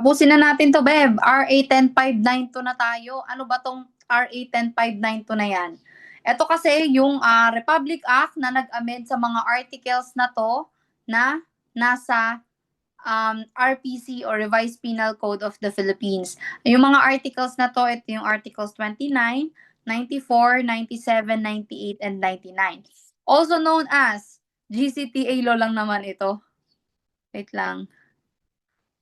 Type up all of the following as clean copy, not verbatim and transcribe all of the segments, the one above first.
Tapusin na natin 'to, Beb. RA 10592 na tayo. Ano ba 'tong RA 10592 na 'yan? Ito kasi yung Republic Act na nag-amend sa mga articles na 'to na nasa RPC or Revised Penal Code of the Philippines. Yung mga articles na 'to, ito yung Articles 29, 94, 97, 98, and 99. Also known as GCTA law lang naman ito. Wait lang.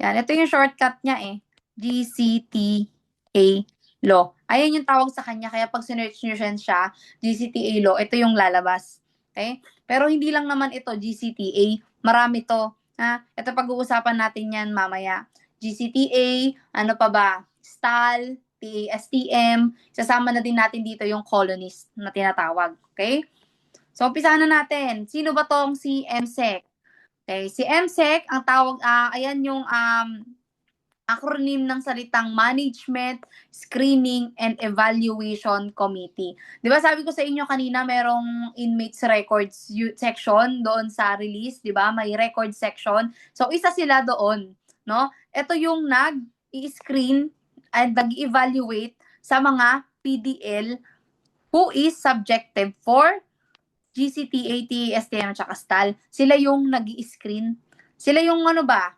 Yan, ito yung shortcut niya eh. GCTA law. Ayan yung tawag sa kanya. Kaya pag sinearch nyo siya, GCTA law, ito yung lalabas. Okay? Pero hindi lang naman ito, GCTA. Marami to. Ha? Ito pag-uusapan natin yan mamaya. GCTA, ano pa ba? STAL, TASTM. Sasama na din natin dito yung colonist na tinatawag. Okay? So, umpisahan na natin. Sino ba tong si MSEC? Okay, si MSEC, ang tawag, ayan yung acronym ng salitang Management, Screening, and Evaluation Committee. Di ba sabi ko sa inyo kanina, merong inmates records section doon sa release, di ba? May record section. So, isa sila doon, no? Ito yung nag-i-screen and nag-evaluate sa mga PDL who is subjective for GCTA, TASTM, at saka STAL. Sila yung nag-i-screen. Sila yung ano ba?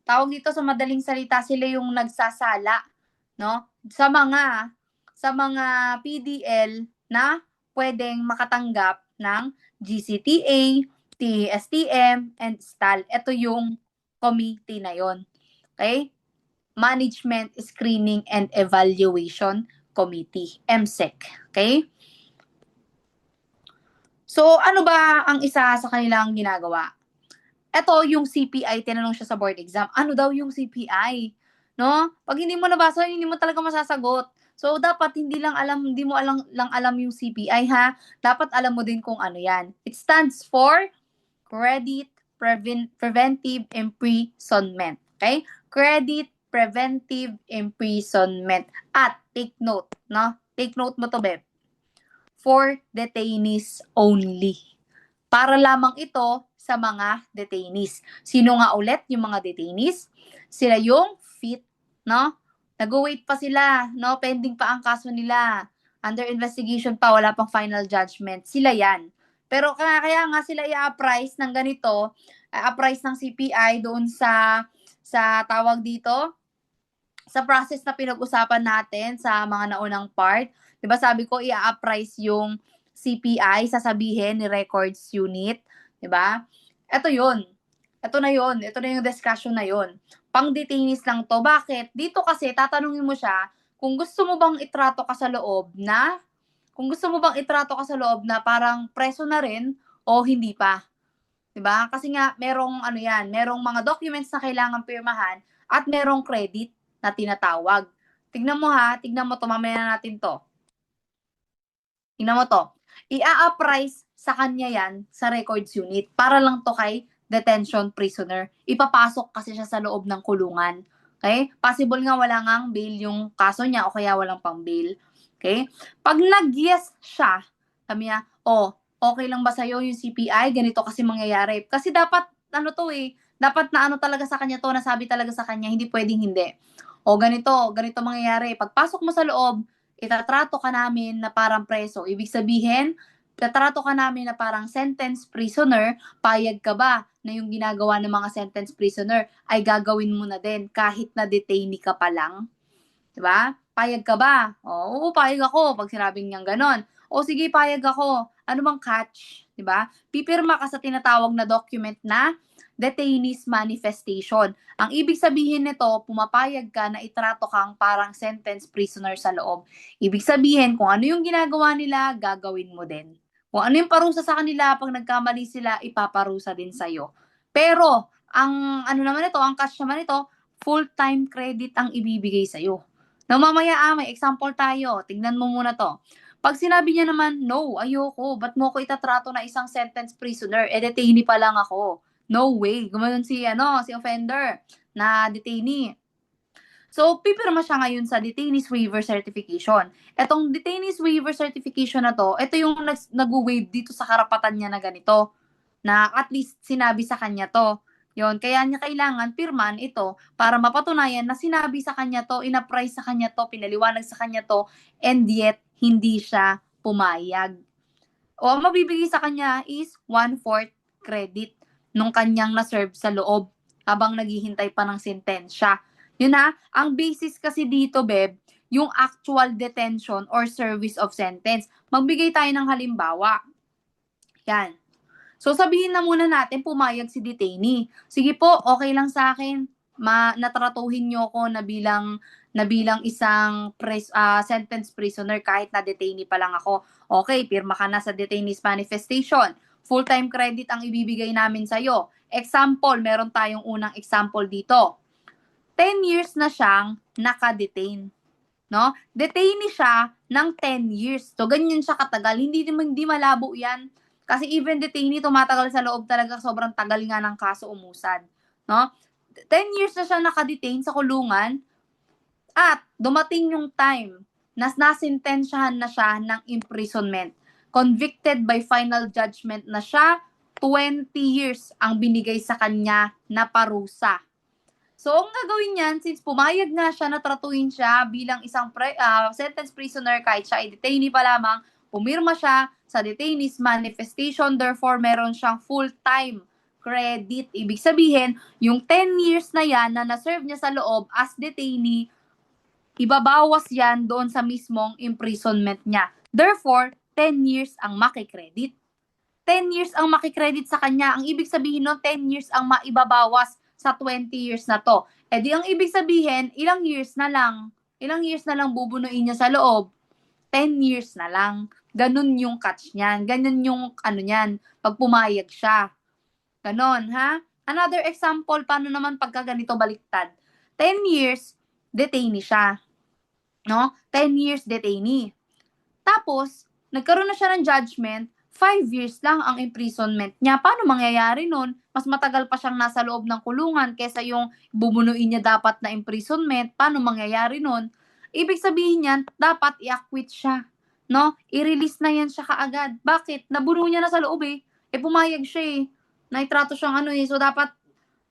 Tawag dito sa madaling salita, sila yung nagsasala, no? Sa mga PDL na pwedeng makatanggap ng GCTA, TASTM, and STAL. Ito yung committee na yon. Okay? Management, Screening, and Evaluation Committee, MSEC. Okay? So, ano ba ang isa sa kanilang ginagawa? Ito yung CPI, tinanong siya sa board exam. Ano daw yung CPI? No? Pag hindi mo nabasa, hindi mo talaga masasagot. So, dapat hindi mo alam yung CPI ha. Dapat alam mo din kung ano yan. It stands for Credit Preventive Imprisonment. Okay? Credit Preventive Imprisonment. At take note, no? Take note mo to, Beb. For detainees only. Para lamang ito sa mga detainees. Sino nga ulit yung mga detainees? Sila yung fit, no? Nag-wait pa sila, no? Pending pa ang kaso nila. Under investigation pa, wala pang final judgment. Sila yan. Pero kaya nga sila i-appraise ng ganito, appraise ng CPI doon sa tawag dito, sa process na pinag-usapan natin sa mga naunang part. 'Di ba sabi ko i-appraise yung CPI, sasabihin ni records unit, 'di ba? Ito 'yon. Ito na 'yon. Ito na yung discussion na 'yon. Pang detainees lang 'to. Bakit? Dito kasi tatanungin mo siya kung gusto mo bang itrato ka sa loob na parang preso na rin o hindi pa. 'Di ba? Kasi nga merong merong mga documents na kailangan pirmahan at merong credit na tinatawag. Tignan mo tignan mo 'to, mamaya na natin 'to. Tingnan mo 'to. I-a-appraise sa kanya yan sa records unit para lang to kay detention prisoner. Ipapasok kasi siya sa loob ng kulungan. Okay? Possible nga wala ngang bail yung kaso niya o kaya walang pang bail. Okay? Pag nag-yes siya, sabi niya, okay lang ba sa'yo yung CPI? Ganito kasi mangyayari. Kasi dapat, dapat na talaga sa kanya to, nasabi talaga sa kanya, hindi pwedeng hindi. Ganito mangyayari. Pagpasok mo sa loob, itatrato ka namin na parang preso. Ibig sabihin, itatrato ka namin na parang sentence prisoner, payag ka ba na yung ginagawa ng mga sentence prisoner ay gagawin mo na din kahit na detainee ka pa lang? Diba? Payag ka ba? Oo, payag ako pag sinabing niyang ganon. O sige, payag ako. Ano bang catch? Diba? Pipirma ka sa tinatawag na document na detainees manifestation. Ang ibig sabihin nito, pumapayag ka na itrato kang parang sentence prisoner sa loob. Ibig sabihin, kung ano yung ginagawa nila, gagawin mo din. Kung ano yung parusa sa kanila, pag nagkamali sila, ipaparusa din sa'yo. Pero, ang catch naman ito, full-time credit ang ibibigay sa'yo. Now, mamaya may example tayo. Tingnan mo muna to. Pag sinabi niya naman, no, ayoko, ba't mo ko itatrato na isang sentence prisoner? Detainee pa lang ako. No way. Gumanon si offender na detainee. So, pipirma siya ngayon sa detainees waiver certification. Etong detainees waiver certification na to, ito yung nag-waive dito sa karapatan niya na ganito. Na at least sinabi sa kanya to. Yon, kaya niya kailangan pirman ito para mapatunayan na sinabi sa kanya to, ina-price sa kanya to, pinaliwanag sa kanya to, and yet hindi siya pumayag. O ang mabibigay sa kanya is 1/4 credit nung kanyang na-serve sa loob habang naghihintay pa ng sentensya. Yun na, ang basis kasi dito, Beb, yung actual detention or service of sentence. Magbigay tayo ng halimbawa. Yan. So sabihin na muna natin pumayag si detainee. Sige po, okay lang sa akin. Natratuhin niyo ako na bilang isang sentence prisoner kahit na detainee pa lang ako. Okay, pirma ka na sa detainee's manifestation. Full-time credit ang ibibigay namin sa'yo. Example, meron tayong unang example dito. 10 years na siyang naka-detain. No? Detainee siya ng 10 years. So, ganyan siya katagal. Hindi malabo yan. Kasi even detainee, tumatagal sa loob talaga. Sobrang tagal nga ng kaso umusad. No? 10 years na siya nakadetain sa kulungan at dumating yung time na nasintensyahan na siya ng imprisonment. Convicted by final judgment na siya, 20 years ang binigay sa kanya na parusa. So, ang gagawin niyan, since pumayag nga siya na tratuhin siya bilang isang sentence prisoner kahit siya ay detainee pa lamang, pumirma siya sa detainee's manifestation, therefore meron siyang full-time credit. Ibig sabihin, yung 10 years na yan na na-serve niya sa loob as detainee, ibabawas yan doon sa mismong imprisonment niya. Therefore, 10 years ang makikredit. 10 years ang makikredit sa kanya. Ang ibig sabihin no, 10 years ang maibabawas sa 20 years na to. E di ang ibig sabihin, ilang years na lang bubunuin niya sa loob? 10 years na lang. Ganun yung catch niyan. Ganun yung niyan, pag pumayag siya. Ganon, ha? Another example, paano naman pagka ganito baliktad? 10 years, detainee siya. No? 10 years detainee. Tapos, nagkaroon na siya ng judgment, 5 years lang ang imprisonment niya. Paano mangyayari nun? Mas matagal pa siyang nasa loob ng kulungan kesa yung bubunuin niya dapat na imprisonment. Paano mangyayari nun? Ibig sabihin niyan, dapat i-acquit siya. No? I-release na yan siya kaagad. Bakit? Nabuno niya na sa loob eh. Pumayag siya eh. Naitrato siyang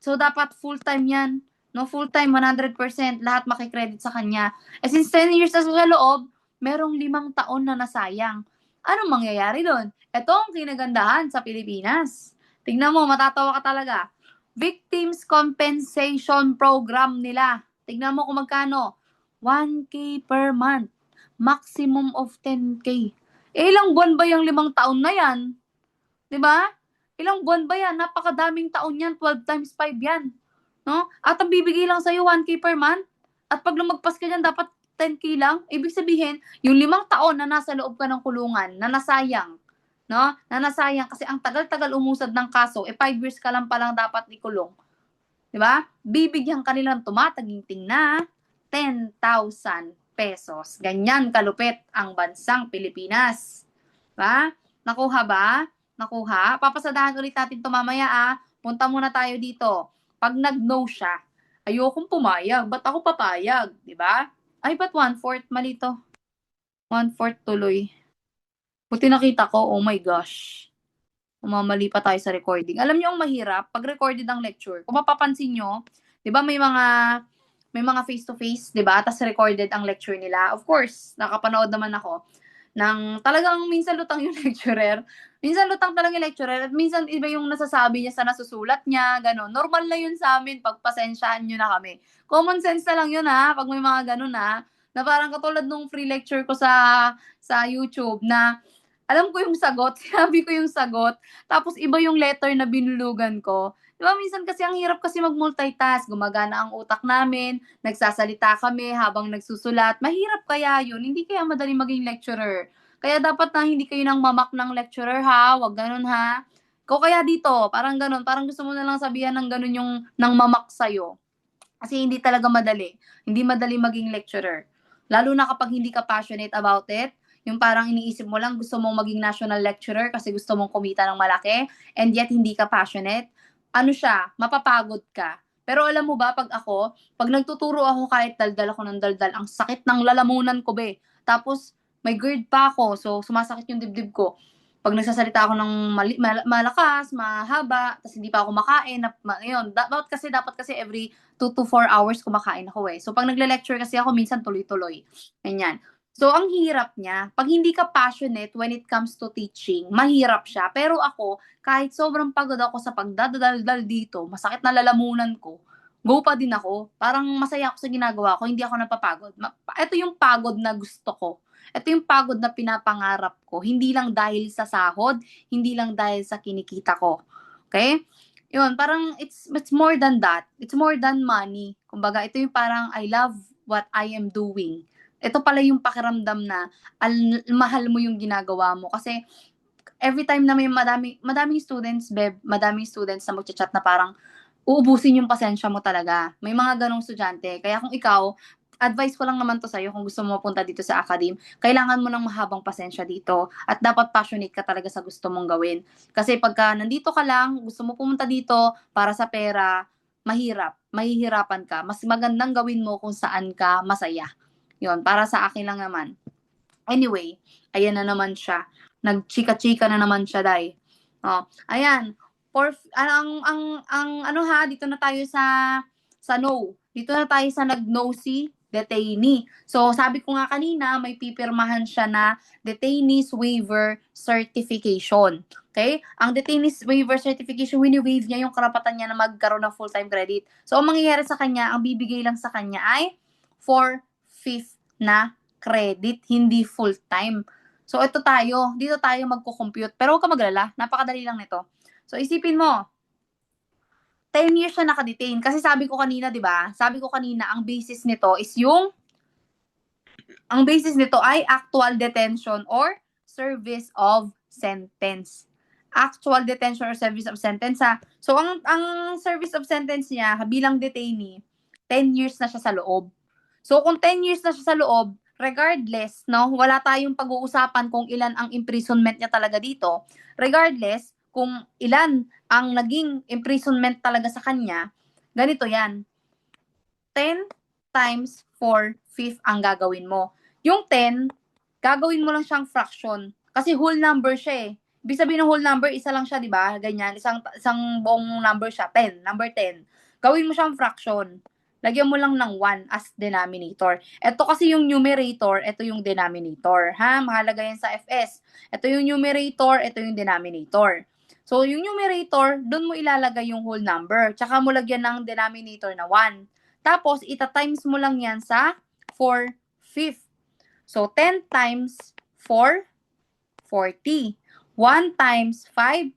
So dapat full-time yan. No? Full-time, 100%. Lahat makikredit sa kanya. Since 10 years na sa loob, merong 5 taon na nasayang. Anong mangyayari doon? Ito ang kinagandahan sa Pilipinas. Tingnan mo, matatawa ka talaga. Victims Compensation Program nila. Tingnan mo kung magkano. 1K per month. Maximum of 10K. Ilang buwan ba yung 5 taon na yan? Diba? Ilang buwan ba yan? Napakadaming taon yan. 12 times 5 yan. No? At ang bibigay lang sa'yo, 1K per month. At pag lumagpas ka dyan, dapat 10K lang. Ibig sabihin, yung 5 taon na nasa loob ka ng kulungan, na nasayang, no? Na nasayang kasi ang tagal-tagal umusad ng kaso, 5 years ka lang palang dapat ikulong. Diba? Bibigyan ka nilang tumataginting na 10,000 pesos. Ganyan kalupit ang bansang Pilipinas. Diba? Nakuha ba? Nakuha? Papasadahan ulit natin ito mamaya Punta muna tayo dito. Pag nag-no siya, ayokong pumayag. Ba't ako papayag? Diba? Ay, ba't 1/4? Mali to. 1/4 tuloy. Buti nakita ko, oh my gosh. Umamali pa tayo sa recording. Alam niyo ang mahirap, pag recorded ang lecture, kung mapapansin nyo, di ba may mga face-to-face, di ba? Tapos recorded ang lecture nila. Of course, nakapanood naman ako ng talagang minsan lutang yung lecturer. Minsan lutang talaga yung lecturer at minsan iba yung nasasabi niya sa nasusulat niya, gano'n. Normal na yun sa amin, pagpasensyaan nyo na kami. Common sense na lang yun pag may mga gano'n na parang katulad nung free lecture ko sa YouTube na alam ko yung sagot, sinabi ko yung sagot, tapos iba yung letter na binulugan ko. Di ba minsan kasi ang hirap kasi mag-multitask, gumagana ang utak namin, nagsasalita kami habang nagsusulat. Mahirap kaya yun, hindi kaya madali maging lecturer. Kaya dapat na hindi kayo nang mamak ng lecturer wag ganun Kung kaya dito, parang ganun, parang gusto mo na lang sabihan ng ganun yung nang mamak sa'yo. Kasi hindi talaga madali. Hindi madali maging lecturer. Lalo na kapag hindi ka passionate about it, yung parang iniisip mo lang gusto mong maging national lecturer kasi gusto mong kumita ng malaki and yet hindi ka passionate, mapapagod ka. Pero alam mo ba, pag nagtuturo ako kahit daldal ako ng daldal, ang sakit ng lalamunan ko Tapos may GERD pa ako, so sumasakit yung dibdib ko. Pag nagsasalita ako ng malakas, mahaba, tas hindi pa ako kumakain, yun, dapat kasi every 2 to 4 hours kumakain ako eh. So, pag nagle-lecture kasi ako, minsan tuloy-tuloy. Ganyan. So, ang hirap niya, pag hindi ka passionate when it comes to teaching, mahirap siya. Pero ako, kahit sobrang pagod ako sa pagdadaldal dito, masakit na lalamunan ko, go pa din ako. Parang masaya ako sa ginagawa ko, hindi ako napapagod. Ito yung pagod na gusto ko. Ito yung pagod na pinapangarap ko. Hindi lang dahil sa sahod, hindi lang dahil sa kinikita ko. Okay? Yun, parang it's more than that. It's more than money. Kumbaga, ito yung parang I love what I am doing. Ito pala yung pakiramdam na mahal mo yung ginagawa mo. Kasi every time na may madaming students, madaming students na magchat-chat na parang uubusin yung pasensya mo talaga. May mga ganong estudyante. Kaya kung ikaw, advice ko lang naman to sa'yo kung gusto mo mapunta dito sa academe, kailangan mo ng mahabang pasensya dito at dapat passionate ka talaga sa gusto mong gawin. Kasi pagka nandito ka lang, gusto mo pumunta dito para sa pera, mahihirapan ka. Mas magandang gawin mo kung saan ka masaya. Yun, para sa akin lang naman. Anyway, ayan na naman siya. Nagchika-chika na naman siya, Day. Oh, ayan. Ano ha, dito na tayo sa no. Dito na tayo sa nag-no si detainee. So, sabi ko nga kanina, may pipirmahan siya na detainees waiver certification. Okay? Ang detainees waiver certification, wini-waive niya yung karapatan niya na magkaroon ng full-time credit. So, ang mangyayari sa kanya, ang bibigay lang sa kanya ay 4/5 na credit, hindi full-time. So, dito tayo magko-compute. Pero huwag ka maglala, napakadali lang nito. So, isipin mo, 10 years siya nakadetain. Kasi sabi ko kanina, di ba? Sabi ko kanina, ang basis nito ay actual detention or service of sentence. Actual detention or service of sentence ha. So, ang service of sentence niya bilang detainee, 10 years na siya sa loob. So, kung 10 years na siya sa loob, regardless, no, wala tayong pag-uusapan kung ilan ang imprisonment niya talaga dito. Regardless, kung ilan ang naging imprisonment talaga sa kanya, ganito yan. 10 times 4/5 ang gagawin mo. Yung 10, gagawin mo lang siyang fraction. Kasi whole number siya eh. Ibig sabihin ng whole number, isa lang siya, di ba? Ganyan, isang buong number siya, 10, number 10. Gawin mo siyang fraction. Lagyan mo lang ng 1 as denominator. Ito kasi yung numerator, ito yung denominator. Ha? Mahalaga yan sa FS. Ito yung numerator, ito yung denominator. So, yung numerator, doon mo ilalagay yung whole number. Tsaka mo lagyan ng denominator na 1. Tapos, ita-times mo lang yan sa 4/5. So, 10 times 4, 40. 1 times 5,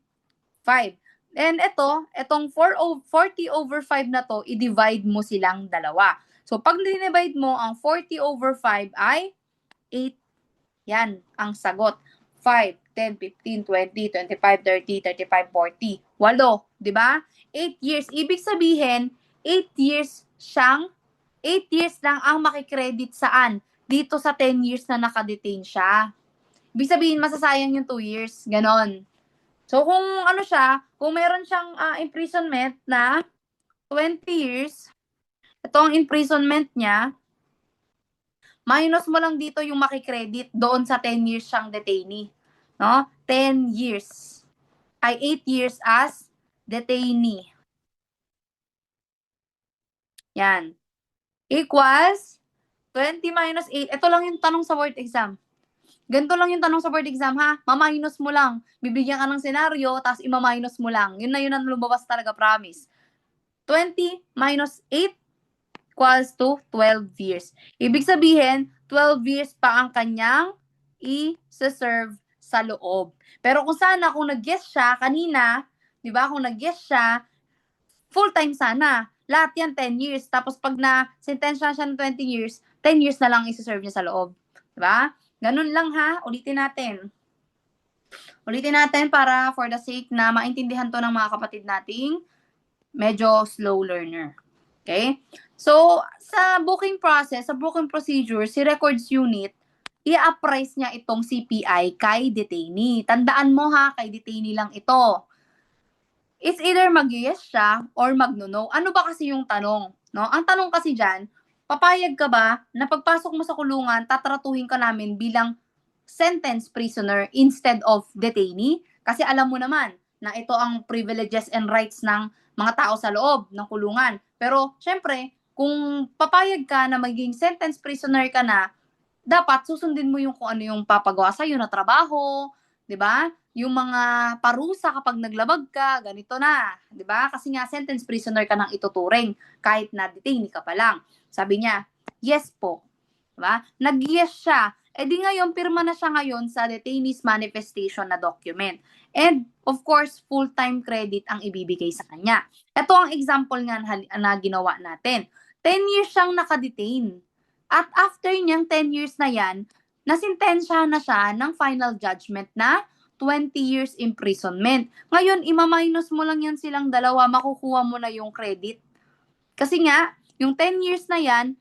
5. And itong 40/5 na to, i-divide mo silang dalawa. So, pag dinivide mo, ang 40/5 ay 8. Yan, ang sagot. 5, 10, 15, 20, 25, 30, 35, 40. 8, di ba? 8 years. Ibig sabihin, 8 years lang ang makikredit saan? Dito sa 10 years na nakadetain siya. Ibig sabihin, masasayang yung 2 years. Ganon. So, kung meron siyang imprisonment na 20 years, ito ang imprisonment niya, minus mo lang dito yung makikredit doon sa 10 years siyang detainee. No? 10 years. Ay 8 years as detainee. Yan. Equals 20 minus 8. Ito lang yung tanong sa board exam. Ganito lang yung tanong sa board exam, ha? Maminus mo lang. Bibigyan ka ng senaryo, tapos ima-minus mo lang. Yun ang lumabas talaga, promise. 20 minus 8 equals to 12 years. Ibig sabihin, 12 years pa ang kanyang i-serve sa loob. Pero kung nag-guess siya kanina, di ba, kung nag-guess siya, full-time sana. Lahat yan, 10 years. Tapos pag na-sentensya siya ng 20 years, 10 years na lang i-serve niya sa loob. Di ba? Ganun lang ha. Ulitin natin para for the sake na maintindihan to ng mga kapatid nating medyo slow learner. Okay? So, sa booking process, sa booking procedure, si records unit, i-appraise niya itong CPI kay detainee. Tandaan mo ha, kay detainee lang ito. It's either mag-yes siya or mag-no. Ano ba kasi yung tanong? No? Ang tanong kasi dyan, papayag ka ba na pagpasok mo sa kulungan, tatratuhin ka namin bilang sentenced prisoner instead of detainee. Kasi alam mo naman na ito ang privileges and rights ng mga tao sa loob ng kulungan. Pero, syempre, kung papayag ka na maging sentenced prisoner ka na, dapat susundin mo yung kung ano yung papagawa sa'yo na trabaho, di ba? Yung mga parusa kapag naglabag ka, ganito na, di ba? Kasi nga, sentenced prisoner ka nang ituturing kahit na detainee ka pa lang. Sabi niya, yes po. Diba? Nag-yes siya. E di ngayon, pirma na siya ngayon sa detainee's manifestation na document. And, of course, full-time credit ang ibibigay sa kanya. Ito ang example nga na ginawa natin. 10 years siyang nakadetain. At after niyang 10 years na yan, nasintensya na siya ng final judgment na 20 years imprisonment. Ngayon, ima-minus mo lang yan silang dalawa, makukuha mo na yung credit. Kasi nga, yung 10 years na yan,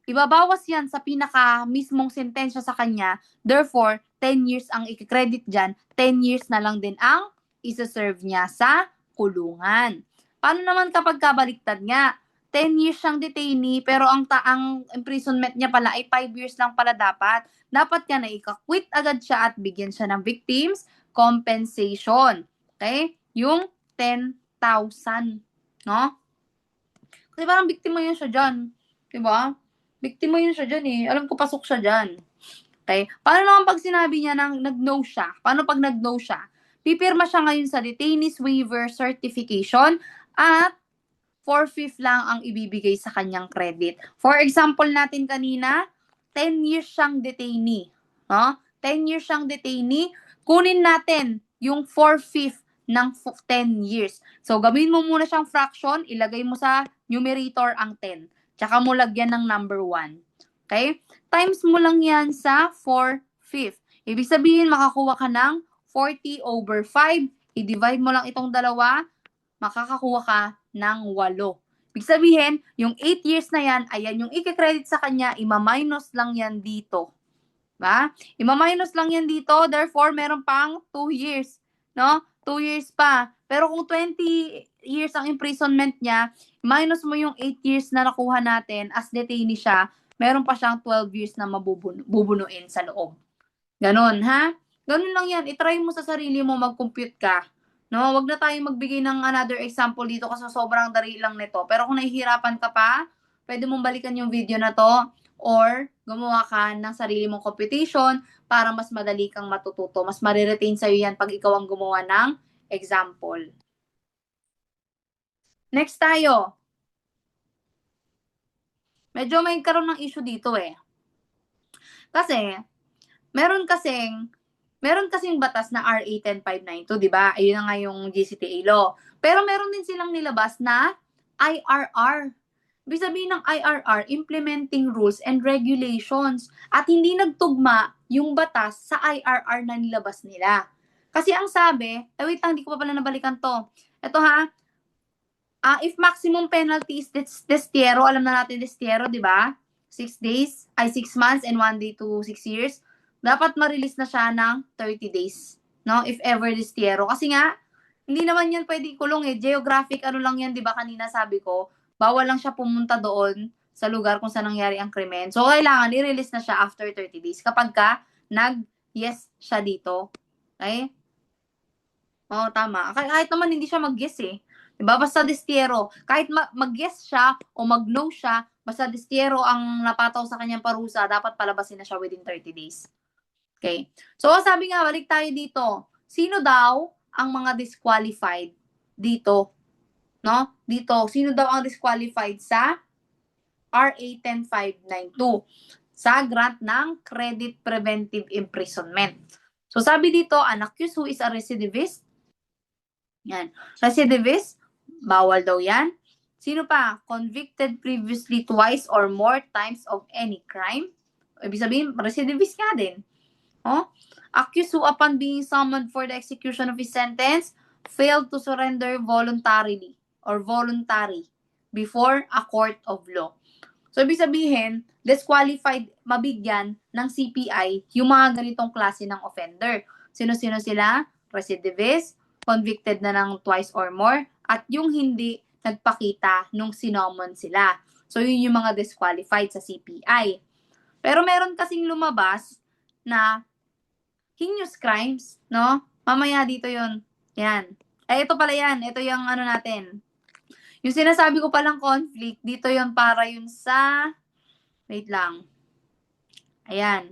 ibabawas yan sa pinaka mismong sentensya sa kanya. Therefore, 10 years ang i-credit dyan, 10 years na lang din ang isa-serve niya sa kulungan. Paano naman kapag kabaliktad nga? 10 years siyang detainee, pero ang imprisonment niya pala ay 5 years lang pala dapat. Dapat ka na ika-quit agad siya at bigyan siya ng victims compensation. Okay? Yung 10,000. No? Kasi parang biktima yun siya dyan. Diba? Biktima yun siya dyan eh. Alam ko pasok siya dyan. Okay? Paano naman pag sinabi niya nang nag-no siya? Paano pag nag-no siya? Pipirma siya ngayon sa detainee's waiver certification at 4/5 lang ang ibibigay sa kanyang credit. For example natin kanina, 10 years siyang detainee. No? 10 years siyang detainee. Kunin natin yung 4/5 ng 10 years. So, gawin mo muna siyang fraction, ilagay mo sa numerator ang 10. Tsaka mo lagyan ng number 1. Okay? Times mo lang yan sa 4/5. Ibig sabihin, makakuha ka ng 40/5. I-divide mo lang itong dalawa, makakakuha ka ng 8. Ibig sabihin, yung 8 years na yan, ayan yung i-credit sa kanya, ima-minus lang yan dito. Diba? Ima-minus lang yan dito, therefore, meron pang 2 years. No? 2 years pa. Pero kung 20 years ang imprisonment niya, minus mo yung 8 years na nakuha natin as detainee siya, meron pa siyang 12 years na bubunuin sa loob. Ganon, ha? Ganon lang yan. I-try mo sa sarili mo, mag-compute ka. No, wag na tayong magbigay ng another example dito kasi sobrang dali lang nito. Pero kung nahihirapan ka pa, pwede mong balikan yung video na to or gumawa ka ng sarili mong computation para mas madali kang matututo. Mas mariretain sa'yo yan pag ikaw ang gumawa ng example. Next tayo. Medyo may karoon ng issue dito eh. Kasi, meron kasing batas na RA 10592, di ba? Ayun na nga yung GCTA law. Pero meron din silang nilabas na IRR. Ibig sabihin ng IRR, Implementing Rules and Regulations. At hindi nagtugma yung batas sa IRR na nilabas nila. Kasi ang sabi, wait lang, hindi ko pa pala nabalikan to. Ito ha, if maximum penalty is destierro, alam na natin destierro, di ba? 6 months and 1 day to 6 years. Dapat ma-release na siya ng 30 days. No? If ever destierro. Kasi nga, hindi naman yan pwede kulong eh. Geographic ano lang yan, di ba kanina sabi ko, bawal lang siya pumunta doon sa lugar kung saan nangyari ang krimen. So, kailangan i-release na siya after 30 days kapag ka nag-yes siya dito. Okay? Oo, tama. Kahit naman hindi siya mag-yes eh. Diba? Basta destierro. Kahit mag-yes siya o mag-no siya, basta destierro ang napataw sa kanyang parusa, dapat palabasin na siya within 30 days. Okay. So, sabi nga, balik tayo dito. Sino daw ang mga disqualified dito? No? Dito, sino daw ang disqualified sa RA 10592? Sa grant ng credit preventive imprisonment. So, sabi dito, an accused who is a recidivist. Yan. Recidivist, bawal daw yan. Sino pa? Convicted previously twice or more times of any crime. Ibig sabihin, recidivist nga din. Oh? Accused who upon being summoned for the execution of his sentence, failed to surrender voluntarily or voluntary before a court of law. So, ibig sabihin, disqualified mabigyan ng CPI yung mga ganitong klase ng offender. Sino-sino sila? Recidivist, convicted na ng twice or more, at yung hindi nagpakita nung sinomon sila. So, yun yung mga disqualified sa CPI. Pero meron kasing lumabas na heinous crimes, no? Mamaya dito yun. Yan. Ito pala yan. Ito yung ano natin. Yung sinasabi ko palang conflict, dito yun para yun sa, wait lang. Ayan.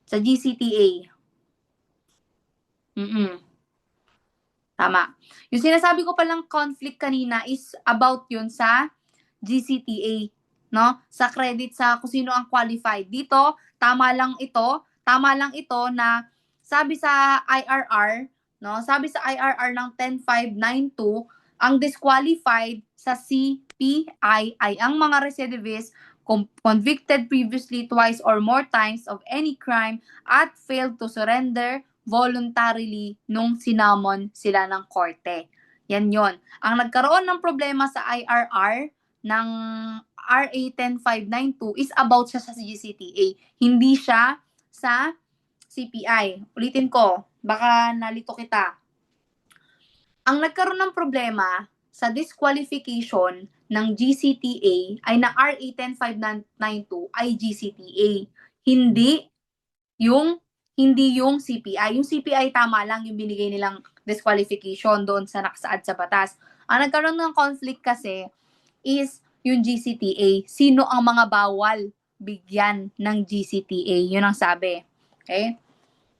Sa GCTA. Tama. Yung sinasabi ko palang conflict kanina is about yun sa GCTA, no? Sa credit sa kung sino ang qualified. Dito, tama lang ito na sabi sa IRR, no? Sabi sa IRR ng 10592, ang disqualified sa CPI ay ang mga recidivists convicted previously twice or more times of any crime at failed to surrender voluntarily nung sinamon sila ng korte. Yan yon. Ang nagkaroon ng problema sa IRR ng RA 10592 is about siya sa GCTA. Hindi siya sa CPI. Ulitin ko, baka nalito kita. Ang nagkaroon ng problema sa disqualification ng GCTA ay na RA 10592 ay GCTA. Hindi yung CPI. Yung CPI tama lang yung binigay nilang disqualification doon sa nakasaad sa batas. Ang nagkaroon ng conflict kasi is yung GCTA. Sino ang mga bawal bigyan ng GCTA? Yun ang sabi. Okay?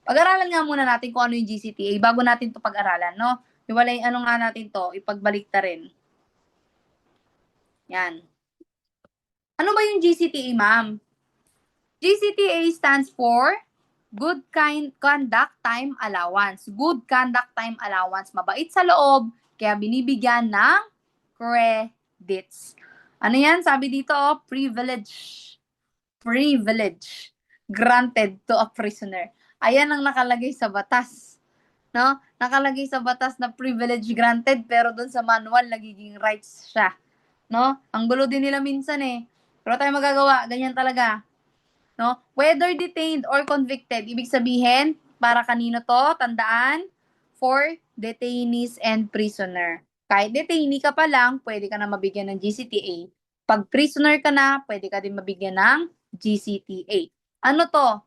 Pag-aralan nga muna natin kung ano yung GCTA bago natin to pag-aralan, no? Iwalay ano nga natin to, ipagbalik ta rin. Yan. Ano ba yung GCTA, ma'am? GCTA stands for Good Conduct Time Allowance. Good Conduct Time Allowance. Mabait sa loob, kaya binibigyan ng credits. Ano yan? Sabi dito, privilege. Privilege. Granted to a prisoner. Ayan ang nakalagay sa batas. No? Nakalagay sa batas na privilege granted, pero doon sa manual, nagiging rights siya. No? Ang gulo din nila minsan eh. Pero tayo magagawa, ganyan talaga. No? Whether detained or convicted, ibig sabihin, para kanino to? Tandaan, for detainees and prisoner. Kahit detainee ka pa lang, pwede ka na mabigyan ng GCTA. Pag prisoner ka na, pwede ka din mabigyan ng GCTA. Ano to?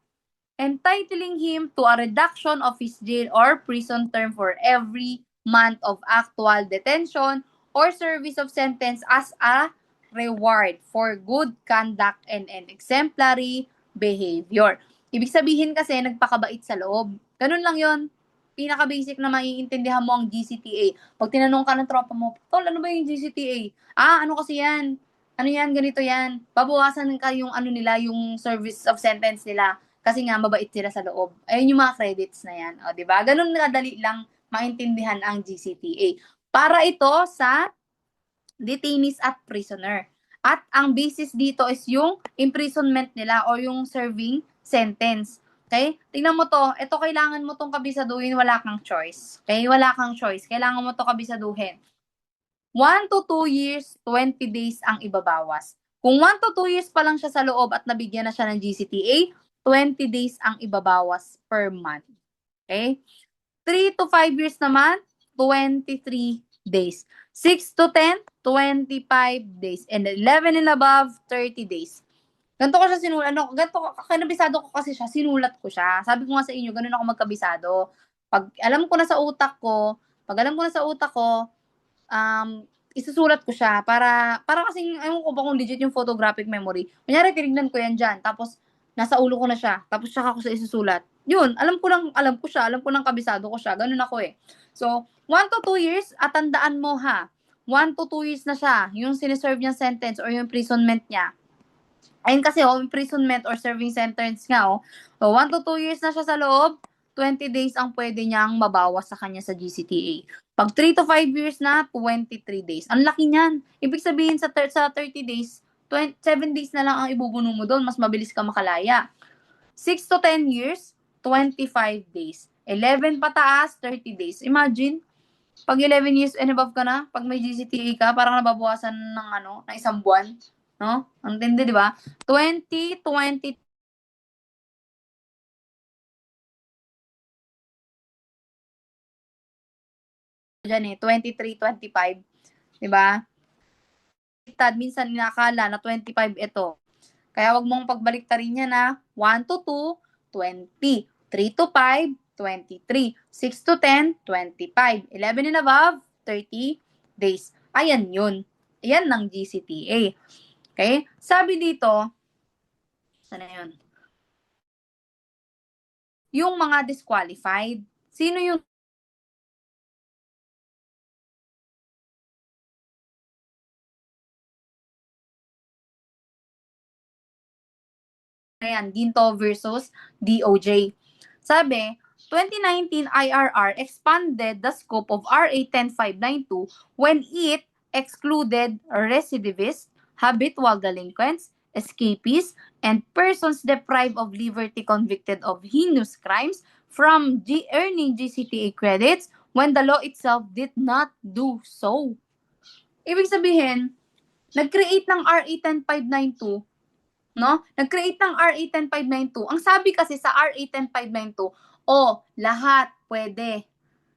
Entitling him to a reduction of his jail or prison term for every month of actual detention or service of sentence as a reward for good conduct and an exemplary behavior. Ibig sabihin kasi nagpakabait sa loob. Ganun lang yon. Pinaka-basic na maiintindihan mo ang GCTA. Pag tinanong ka ng tropa mo, Tol, ano ba yung GCTA? Ano kasi yan? Ano yan? Ganito yan. Babawasan ka yung ano nila, yung service of sentence nila. Kasi nga, mabait sila sa loob. Ayun yung mga credits na yan. O, diba? Ganun kadali lang maintindihan ang GCTA. Para ito sa detainees at prisoner. At ang basis dito is yung imprisonment nila or yung serving sentence. Okay? Tingnan mo to. Ito kailangan mo tong kabisaduhin. Wala kang choice. Okay? Wala kang choice. Kailangan mo to kabisaduhin. 1 to 2 years, 20 days ang ibabawas. Kung 1 to 2 years pa lang siya sa loob at nabigyan na siya ng GCTA, 20 days ang ibabawas per month. Okay? 3 to 5 years naman, 23 days. 6 to 10, 25 days. And 11 and above, 30 days. Ganito ko siya sinulat. Kinabisado ko kasi siya, sinulat ko siya. Sabi ko nga sa inyo, ganun ako magkabisado. Pag alam ko na sa utak ko, isusulat ko siya para kasing, ewan ko ba kung legit yung photographic memory. Kunyari, tinignan ko yan dyan. Tapos, nasa ulo ko na siya. Tapos, saka ko sa isusulat. Yun, alam ko siya. Alam ko nang kabisado ko siya. Ganun ako eh. So, 1 to 2 years, at tandaan mo ha, 1 to 2 years na siya, yung siniserve niyang sentence or yung imprisonment niya. Ayun kasi, imprisonment or serving sentence nga, So, 1 to 2 years na siya sa loob, 20 days ang pwede niyang mabawas sa kanya sa GCTA. Pag 3 to 5 years na, 23 days. Ang laki niyan. Ibig sabihin sa 30 days, 7 days na lang ang ibubuno mo doon. Mas mabilis ka makalaya. 6 to 10 years, 25 days. 11 pataas, 30 days. Imagine, pag 11 years and above ka na, pag may GCTA ka, parang nababawasan ng isang buwan. No? Ang tindi, di ba? 2020 dyan 23, 25. Diba? Minsan inakala na 25 ito. Kaya wag mong pagbaliktarin yan na 1 to 2, 20. 3 to 5, 23. 6 to 10, 25. 11 and above, 30 days. Ayan yun. Ayan ng GCTA. Okay? Sabi dito, sana yun? Yung mga disqualified. Sino yung Ayan, Ginto versus DOJ. Sabi, 2019 IRR expanded the scope of RA 10592 when it excluded recidivists, habitual delinquents, escapees, and persons deprived of liberty convicted of heinous crimes from earning GCTA credits when the law itself did not do so. Ibig sabihin, nag-create ng RA 10592, no? Nag-create ng RA 10592. Ang sabi kasi sa RA 10592, lahat pwede,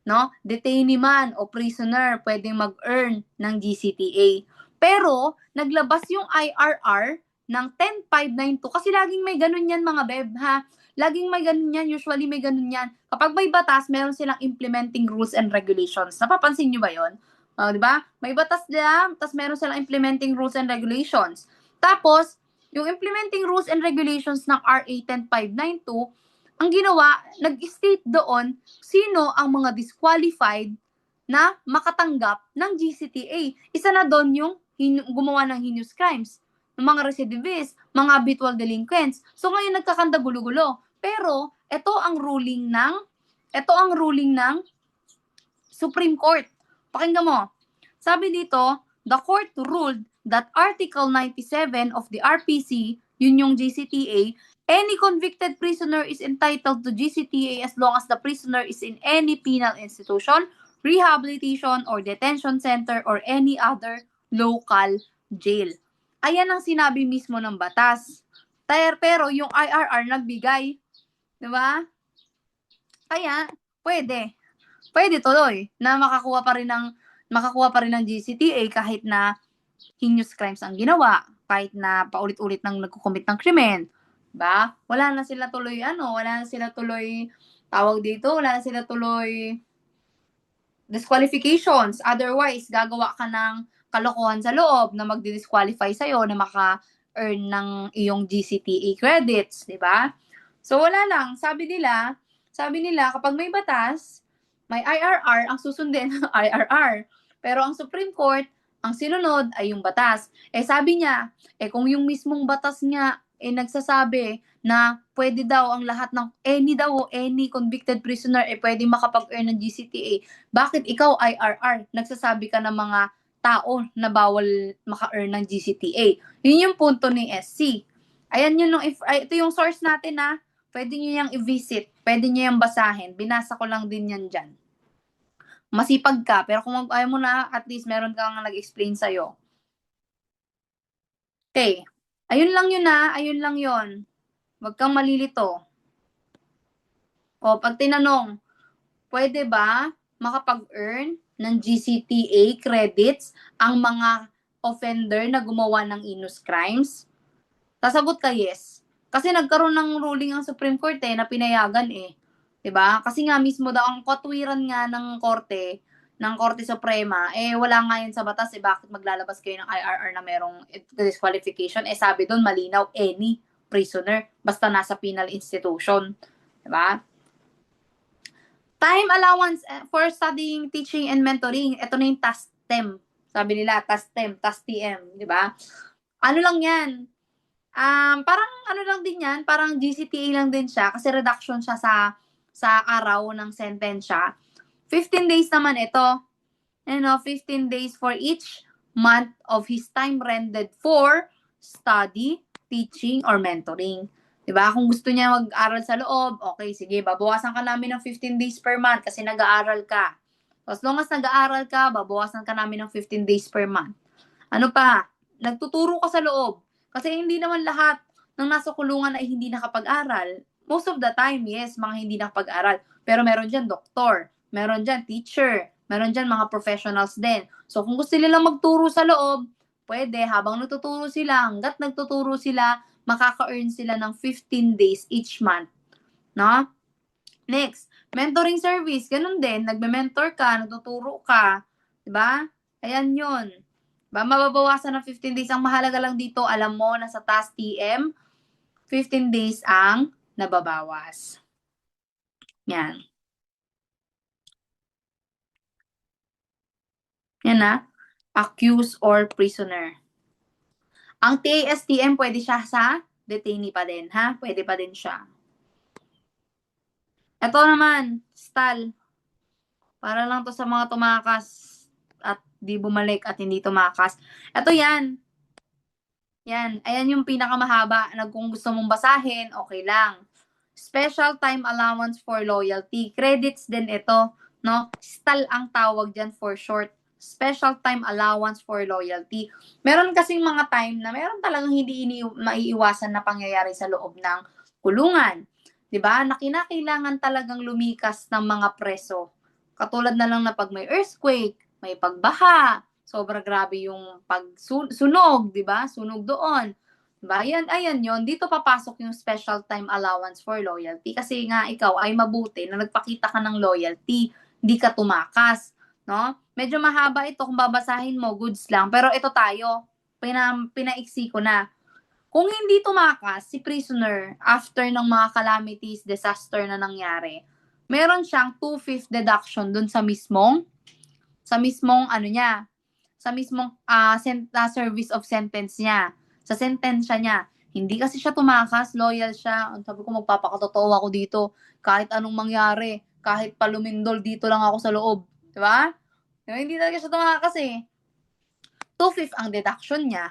no? Detainee man o prisoner pwedeng mag-earn ng GCTA. Pero naglabas yung IRR ng 10592 kasi laging may ganun yan mga beb, ha? Laging may ganun yan, usually may ganun yan. Kapag may batas, meron silang implementing rules and regulations. Napapansin nyo ba yon? Di ba? May batas lang, tapos meron silang implementing rules and regulations. Tapos, yung implementing rules and regulations ng RA 10592, ang ginawa, nag-state doon sino ang mga disqualified na makatanggap ng GCTA. Isa na doon yung gumawa ng heinous crimes, ng mga recidivists, mga habitual delinquents. So ngayon nagkakanda gulo-gulo. Pero ito ang ruling ng Supreme Court. Pakinggan mo. Sabi dito, the court ruled that Article 97 of the RPC, yun yung GCTA, any convicted prisoner is entitled to GCTA as long as the prisoner is in any penal institution, rehabilitation or detention center, or any other local jail. Ayan ang sinabi mismo ng batas. Pero yung IRR nagbigay. Diba? Kaya, pwede. Pwede tuloy na makakuha pa rin ng GCTA kahit na heinous crimes ang ginawa, kahit na paulit-ulit nang nagko-commit ng krimen, ba? Wala na sila tuloy disqualifications. Otherwise, gagawa ka ng kalokohan sa loob na magdi-disqualify sa'yo na maka-earn ng iyong GCTA credits, di ba? So, wala lang. Sabi nila, kapag may batas, may IRR, ang susundin ng IRR. Pero ang Supreme Court, ang sinunod ay yung batas. Sabi niya, kung yung mismong batas niya nagsasabi na pwede daw ang lahat ng any convicted prisoner pwede makapag-earn ng GCTA, bakit ikaw IRR nagsasabi ka ng mga tao na bawal maka-earn ng GCTA? Yun yung punto ni SC. Ayan yun, ito yung source natin na pwede nyo yung i-visit, pwede nyo yung basahin. Binasa ko lang din yan dyan. Masipag ka, pero kung ayaw mo na, at least meron kang nag-explain sa'yo. Okay. Ayun lang yun. Huwag kang malilito. Pag tinanong, pwede ba makapag-earn ng GCTA credits ang mga offender na gumawa ng heinous crimes? Sasagot ka yes. Kasi nagkaroon ng ruling ang Supreme Court na pinayagan 'di ba? Kasi nga mismo daw ang katwiran nga ng Korte Suprema wala nga yan sa batas bakit maglalabas kayo ng IRR na merong disqualification? Sabi doon malinaw any prisoner basta nasa penal institution, 'di ba? Time allowance for studying, teaching and mentoring. Ito na yung TASTEM. Sabi nila TASTM, 'di ba? Ano lang 'yan? Parang ano lang din yan, parang GCTA lang din siya kasi reduction siya sa araw ng sentensya. 15 days naman ito. 15 days for each month of his time rendered for study, teaching, or mentoring. Diba? Kung gusto niya mag-aral sa loob, okay, sige, babawasan ka namin ng 15 days per month kasi nag-aaral ka. As long as nag-aaral ka, babawasan ka namin ng 15 days per month. Ano pa? Nagtuturo ka sa loob. Kasi hindi naman lahat ng nasa kulungan ay hindi nakapag-aral. Most of the time, yes, mga hindi nakapag-aral. Pero meron dyan doktor, meron dyan teacher, meron dyan mga professionals din. So kung gusto nila magturo sa loob, pwede habang nagtuturo sila, hanggat nagtuturo sila, makaka-earn sila ng 15 days each month no? Next, mentoring service, ganun din, nagme-mentor ka, nagtuturo ka, 'di ba? Ayan 'yun. 'Di ba, mababawasan ng 15 days. Ang mahalaga lang dito, alam mo na sa task TM, 15 days ang nababawas. Yan. Yan na, accused or prisoner. Ang TASTM pwede siya sa detainee pa din, ha? Pwede pa din siya. Ito naman, STAL. Para lang to sa mga tumakas at di bumalik at hindi tumakas. Ito yan. Yan. Ayan yung pinakamahaba na kung gusto mong basahin, okay lang. Special time allowance for loyalty. Credits din ito, no? STAL ang tawag dyan for short. Special time allowance for loyalty. Meron kasing mga time na meron talagang hindi maiiwasan na pangyayari sa loob ng kulungan. 'Di ba? Na kinakailangan talagang lumikas ng mga preso. Katulad na lang na pag may earthquake, may pagbaha, sobra grabe yung pagsunog, 'di ba? Sunog doon. Diba? Ayan yon. Dito papasok yung special time allowance for loyalty kasi nga ikaw ay mabuti na nagpakita ka ng loyalty, hindi ka tumakas, no? Medyo mahaba ito kung babasahin mo, goods lang. Pero ito tayo, pinaiksi ko na. Kung hindi tumakas si prisoner after ng mga calamities, disaster na nangyari, meron siyang 2/5 deduction dun sa mismong ano niya, sa mismong service of sentence niya, sa sentensya niya. Hindi kasi siya tumakas, loyal siya. Sabi ko, magpapakatotoo ako dito. Kahit anong mangyari, kahit palumindol, dito lang ako sa loob. Diba? Diba? Hindi talaga siya tumakas eh. 2/5 ang deduction niya.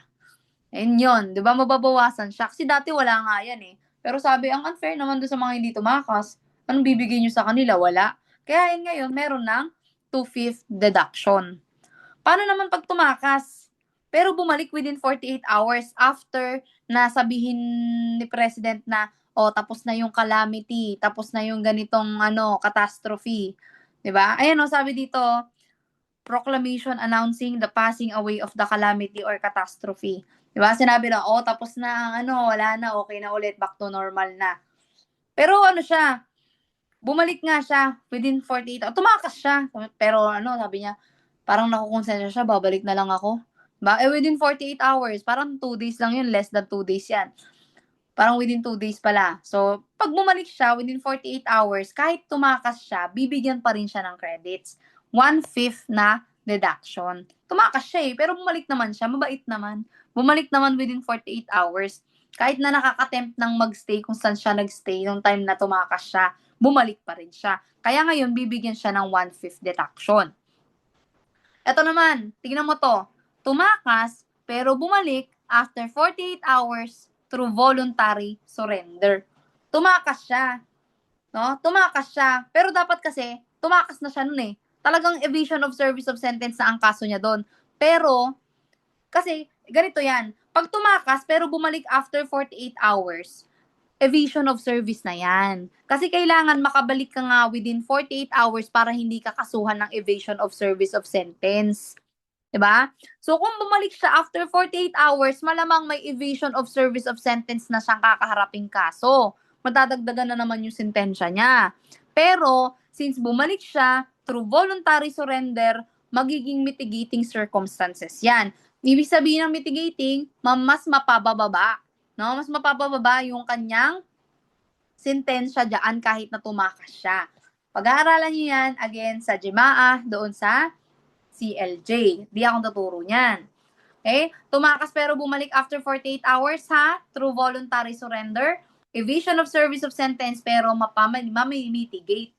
And yun, diba, mababawasan siya. Kasi dati wala nga yan eh. Pero sabi, ang unfair naman doon sa mga hindi tumakas. Anong bibigay nyo sa kanila? Wala. Kaya yun ngayon, meron ng 2/5 deduction. Paano naman pag tumakas? Pero bumalik within 48 hours after na sabihin ni President na, oh, tapos na yung calamity, tapos na yung ganitong catastrophe. 'Di ba? Ayan oh, sabi dito, proclamation announcing the passing away of the calamity or catastrophe. 'Di ba? Sinabi na, oh, tapos na ang wala na, okay na ulit, back to normal na. Pero siya, bumalik nga siya within 48 hours. Tumakas siya. Pero sabi niya, parang nakukonsensya siya, babalik na lang ako. Ba? Within 48 hours, parang 2 days lang yun, less than 2 days yan. Parang within 2 days pala. So, pag bumalik siya within 48 hours, kahit tumakas siya, bibigyan pa rin siya ng credits. 1/5 na deduction. Tumakas siya eh, pero bumalik naman siya, mabait naman. Bumalik naman within 48 hours. Kahit na nakaka-tempt ng magstay kung saan siya nagstay nung time na tumakas siya, bumalik pa rin siya. Kaya ngayon, bibigyan siya ng 1/5 deduction. Ito naman, tignan mo to. Tumakas, pero bumalik after 48 hours through voluntary surrender. Tumakas siya. No? Tumakas siya. Pero dapat kasi, tumakas na siya nun eh. Talagang evasion of service of sentence na ang kaso niya doon. Pero, kasi, ganito yan. Pag tumakas, pero bumalik after 48 hours, evasion of service na yan. Kasi kailangan makabalik ka nga within 48 hours para hindi ka kasuhan ng evasion of service of sentence. 'Di ba? So kung bumalik siya after 48 hours, malamang may evasion of service of sentence na siyang kakaharaping kaso. Madadagdagan na naman yung sentensya niya. Pero since bumalik siya through voluntary surrender, magiging mitigating circumstances 'yan. Ibig sabihin ng mitigating, mas mapababa, no? Mas mapababa yung kanyang sentensya diyan kahit na tumakas siya. Pag-aaralan niyo 'yan again sa GMAA doon sa CLJ. Di akong tuturo niyan. Okay? Tumakas pero bumalik after 48 hours ha, through voluntary surrender. Evasion of service of sentence pero mamimitigate.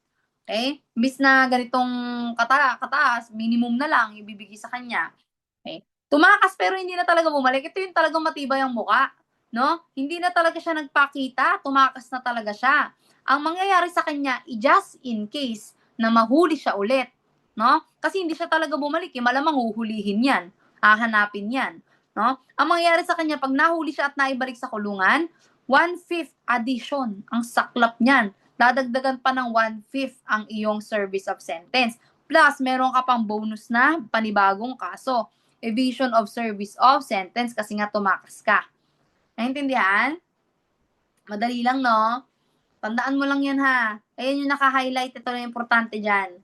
Okay? Bis na ganitong kataas, minimum na lang ibibigay sa kanya. Okay? Tumakas pero hindi na talaga bumalik. Ito yung talagang matibay ang muka. No? Hindi na talaga siya nagpakita, tumakas na talaga siya. Ang mangyayari sa kanya, just in case na mahuli siya ulit, no? Kasi hindi siya talaga bumalik, malamang huhulihin 'yan, hahanapin 'yan, no? Ang mangyayari sa kanya pag nahuli siya at naibalik sa kulungan, 1/5 addition ang saklap niyan. Dadagdagan pa ng 1/5 ang iyong service of sentence. Plus, meron ka pang bonus na panibagong kaso, evasion of service of sentence kasi nga tumakas ka. Naintindihan? Madali lang, no? Tandaan mo lang yan ha. Ayan yung naka-highlight. Ito na importante dyan.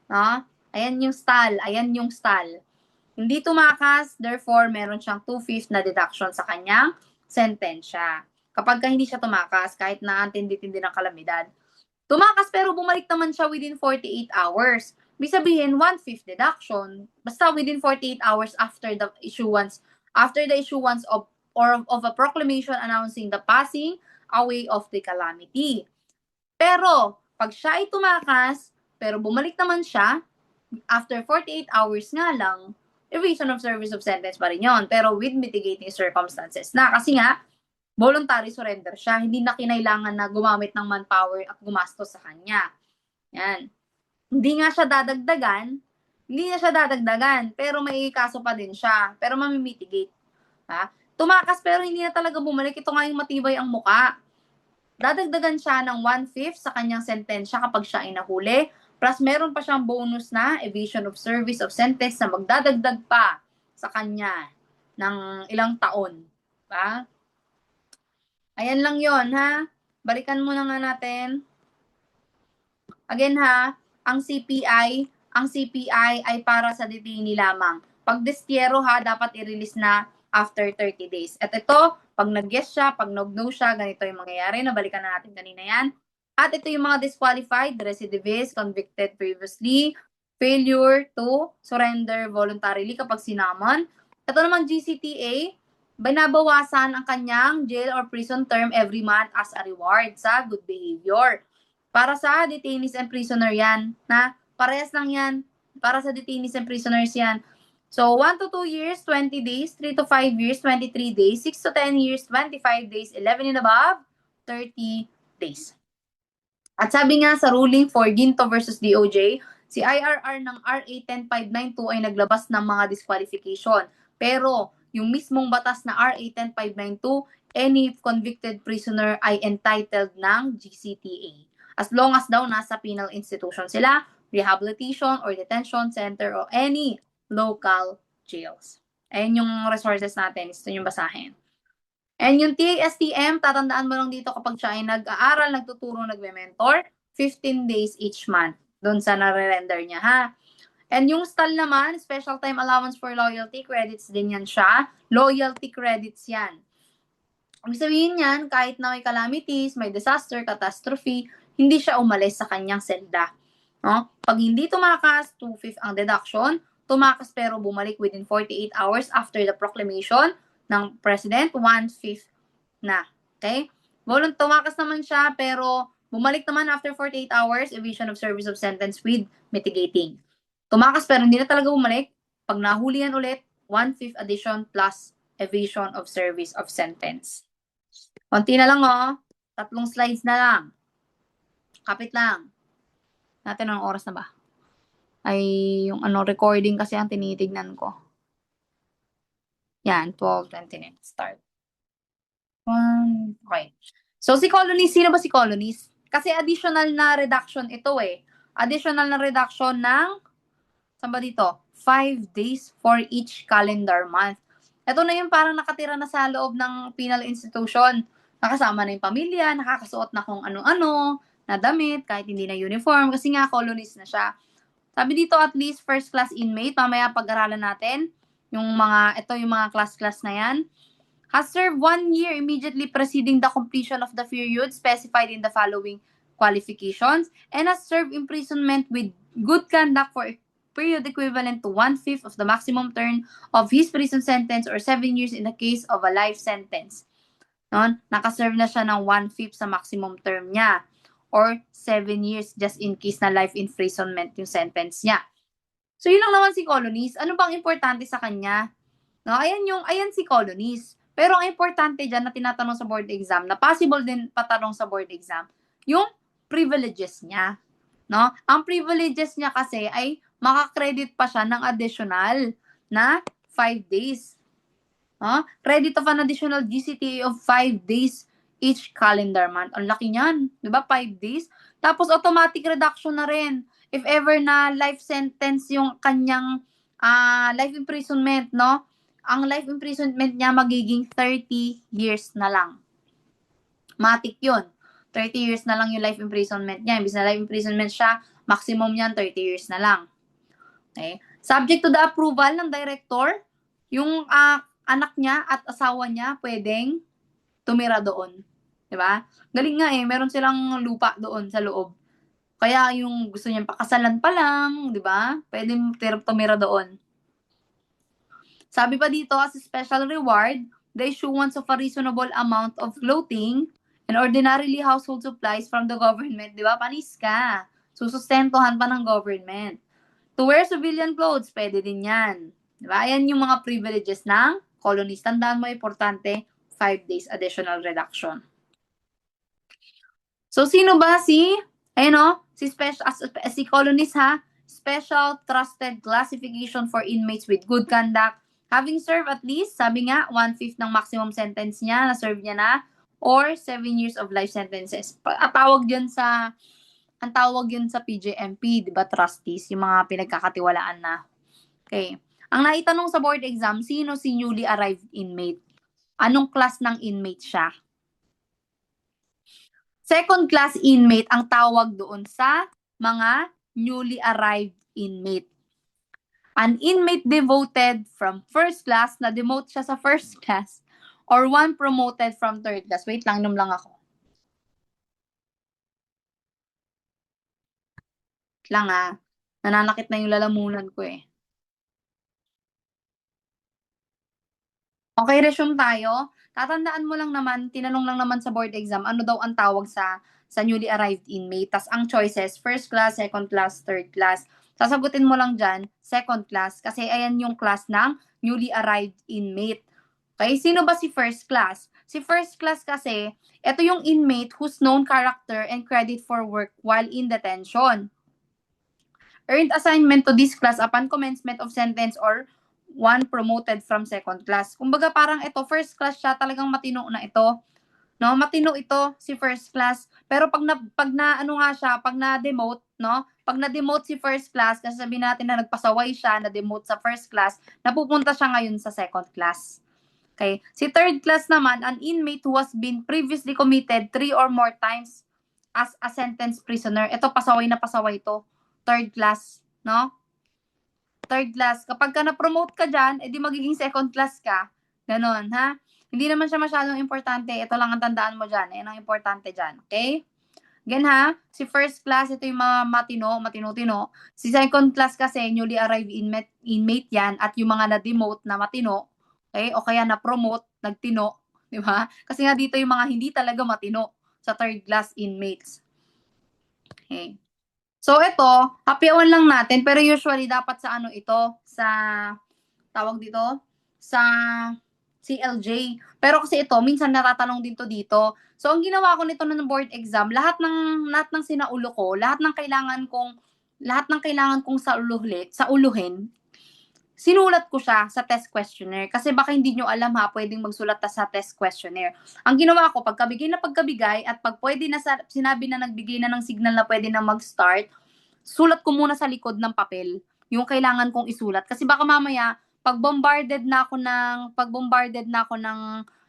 No? Ayan yung stall. Ayan yung stall. Hindi tumakas, therefore, meron siyang 2/5 na deduction sa kanyang sentensya. Kapag hindi siya tumakas, kahit na antindi-tindi ng kalamidad. Tumakas pero bumalik naman siya within 48 hours. Ibig sabihin, 1/5 deduction. Basta within 48 hours after the issuance of a proclamation announcing the passing away of the calamity. Pero, pag siya ay tumakas, pero bumalik naman siya, after 48 hours nga lang, evasion of service of sentence pa rin yun. Pero with mitigating circumstances na. Kasi nga, voluntary surrender siya. Hindi na kinailangan na gumamit ng manpower at gumastos sa kanya. Yan. Hindi nga siya dadagdagan, pero may kaso pa din siya. Pero mamimitigate. Ha? Tumakas pero hindi na talaga bumalik. Ito nga yung matibay ang muka. Dadagdagan siya ng 1/5 sa kanyang sentensya kapag siya ay nahuli. Plus, meron pa siyang bonus na evasion of service of sentence na magdadagdag pa sa kanya ng ilang taon. Diba? Ayan lang yon ha. Balikan muna nga natin. Again ha, ang CPI ay para sa detainee lamang. Pag destyero ha, dapat i-release na after 30 days. At ito, pag nag-yes siya, pag no siya, ganito yung mangyayari. Nabalikan na natin kanina yan. At ito yung mga disqualified, recidivist, convicted previously, failure to surrender voluntarily kapag sinamon. Ito naman GCTA, binabawasan ang kanyang jail or prison term every month as a reward sa good behavior. Para sa detainees and prisoner yan, na parehas lang yan. Para sa detainees and prisoners yan. So, 1 to 2 years, 20 days, 3 to 5 years, 23 days, 6 to 10 years, 25 days, 11 and above, 30 days. At sabi nga sa ruling for Ginto versus DOJ, si IRR ng RA 10592 ay naglabas ng mga disqualification. Pero yung mismong batas na RA 10592, any convicted prisoner ay entitled ng GCTA. As long as daw nasa penal institution sila, rehabilitation or detention center or any local jails. Ayan yung resources natin. Gusto nyo basahin. And yung TASTM, tatandaan mo lang dito kapag siya ay nag-aaral, nagtuturo, nagme-mentor, 15 days each month. Doon sa nare-render niya, ha? And yung STAL naman, Special Time Allowance for Loyalty, credits din yan siya. Loyalty credits yan. Ibig sabihin yan, kahit na may calamities, may disaster, catastrophe, hindi siya umalis sa kanyang selda. No? Pag hindi tumakas, 2/5 ang deduction. Tumakas pero bumalik within 48 hours after the proclamation ng President, 1/5 na. Okay? Tumakas naman siya pero bumalik naman after 48 hours, evasion of service of sentence with mitigating. Tumakas pero hindi na talaga bumalik. Pag nahuli yan ulit, 1/5 addition plus evasion of service of sentence. Konti na lang 3 slides na lang. Kapit lang. Natin anong oras na ba? Ay, yung recording kasi ang tinitignan ko. Yan, 12:29. Start. Okay. So, si colonies, sino ba si colonies? Kasi additional na reduction ito Additional na reduction ng, saan ba dito? 5 days for each calendar month. Ito na yung parang nakatira na sa loob ng penal institution. Nakasama na yung pamilya, nakakasuot na kung ano-ano, na damit, kahit hindi na uniform, kasi nga colonies na siya. Sabi dito, at least first class inmate, mamaya pag-aralan natin, yung mga class na yan, has served 1 year immediately preceding the completion of the period specified in the following qualifications, and has served imprisonment with good conduct for a period equivalent to 1/5 of the maximum term of his prison sentence or 7 years in the case of a life sentence. Nakaserve na siya ng 1/5 sa maximum term niya or 7 years just in case na life imprisonment yung sentence niya. So, yun lang naman si colonies. Ano bang importante sa kanya? Ayan si colonies. Pero ang importante dyan na tinatanong sa board exam, na possible din patanong sa board exam, yung privileges niya. Ang privileges niya kasi ay makakredit pa siya ng additional na 5 days. Credit of an additional GCTA of 5 days each calendar month. Ang laki niyan, 'di ba? 5 days. Tapos automatic reduction na rin. If ever na life sentence yung kanyang life imprisonment, ang life imprisonment niya magiging 30 years na lang. Matik yun. 30 years na lang yung life imprisonment niya. Imbis na life imprisonment siya, maximum niyan 30 years na lang. Okay? Subject to the approval ng director, yung anak niya at asawa niya pwedeng tumira doon. 'Di ba? Galing nga meron silang lupa doon sa loob. Kaya yung gusto niyang pakasalan pa lang, 'di ba? Pwedeng tumira doon. Sabi pa dito, as a special reward, the issuance of a reasonable amount of clothing and ordinarily household supplies from the government, 'di ba? Panis ka. Susustentuhan pa ng government. To wear civilian clothes, pwede din 'yan. 'Di ba? Ayan yung mga privileges ng colonies. Tandaan mo, importante, 5 days additional reduction. So, sino ba si colonist ha? Special Trusted Classification for Inmates with Good Conduct. Having served at least, sabi nga, 1/5 ng maximum sentence niya, na-serve niya na, or 7 years of life sentences. Ang tawag yun sa PJMP, di ba, trustees, yung mga pinagkakatiwalaan na. Okay. Ang naitanong sa board exam, sino si newly arrived inmate? Anong class ng inmate siya? Second class inmate ang tawag doon sa mga newly arrived inmate. An inmate devoted from first class, na-demote siya sa first class, or one promoted from third class. Wait lang, lang ako. Lang nananakit na yung lalamunan ko Okay, resume tayo. Tatandaan mo lang naman, tinanong lang naman sa board exam, ano daw ang tawag sa newly arrived inmate. Tas ang choices, first class, second class, third class. Sasagutin mo lang dyan, second class, kasi ayan yung class ng newly arrived inmate. Okay, sino ba si first class? Si first class kasi, ito yung inmate whose known character and credit for work while in detention earned assignment to this class upon commencement of sentence or one promoted from second class. Kumbaga parang ito, first class siya, talagang matino na ito. No, matino ito si first class. Pero pag na-demote, no? Pag na-demote si first class, kasi sabihin natin na nagpasaway siya, na-demote sa first class, napupunta siya ngayon sa second class. Okay? Si third class naman, an inmate who has been previously committed 3 or more times as a sentenced prisoner. Ito, pasaway na pasaway to. Third class, no? Third class. Kapag ka na-promote ka dyan, edi magiging second class ka. Ganon, ha? Hindi naman siya masyadong importante. Ito lang ang tandaan mo dyan. Ayan ang importante dyan. Okay? Again ha, si first class, ito yung mga matino-tino. Si second class kasi, newly arrived inmate yan, at yung mga na-demote na matino, okay? O kaya na-promote, nagtino, di ba? Kasi nga dito yung mga hindi talaga matino sa third class inmates. Okay. So ito, happyawan lang natin, pero usually dapat sa tawag dito, sa CLJ. Pero kasi ito, minsan natatanong din to dito. So ang ginawa ko nito ng board exam, lahat ng sinaulo ko, lahat ng kailangan kong sauluhin, sinulat ko siya sa test questionnaire. Kasi baka hindi nyo alam pwedeng magsulat sa test questionnaire. Ang ginawa ko, pagkabigay at pag pwede na sinabi na nagbigay na ng signal na pwede na mag-start, sulat ko muna sa likod ng papel yung kailangan kong isulat. Kasi baka mamaya, pag bombarded na ako ng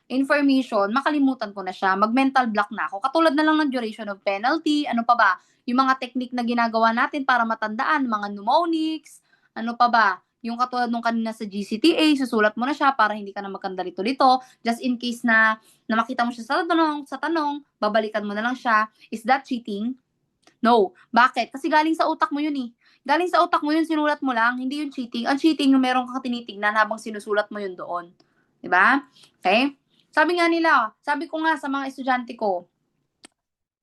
information, makalimutan ko na siya, mag-mental block na ako. Katulad na lang ng duration of penalty, ano pa ba? Yung mga technique na ginagawa natin para matandaan, mga mnemonics, ano pa ba? Yung katulad nung kanina sa GCTA, susulat mo na siya para hindi ka na magkandalito-lito. Just in case na makita mo siya sa tanong, babalikan mo na lang siya. Is that cheating? No. Bakit? Kasi galing sa utak mo yun Galing sa utak mo yun, sinulat mo lang, hindi yung cheating. Ang cheating yung meron kang tinitignan habang sinusulat mo yun doon. Diba? Okay? Sabi ko nga sa mga estudyante ko,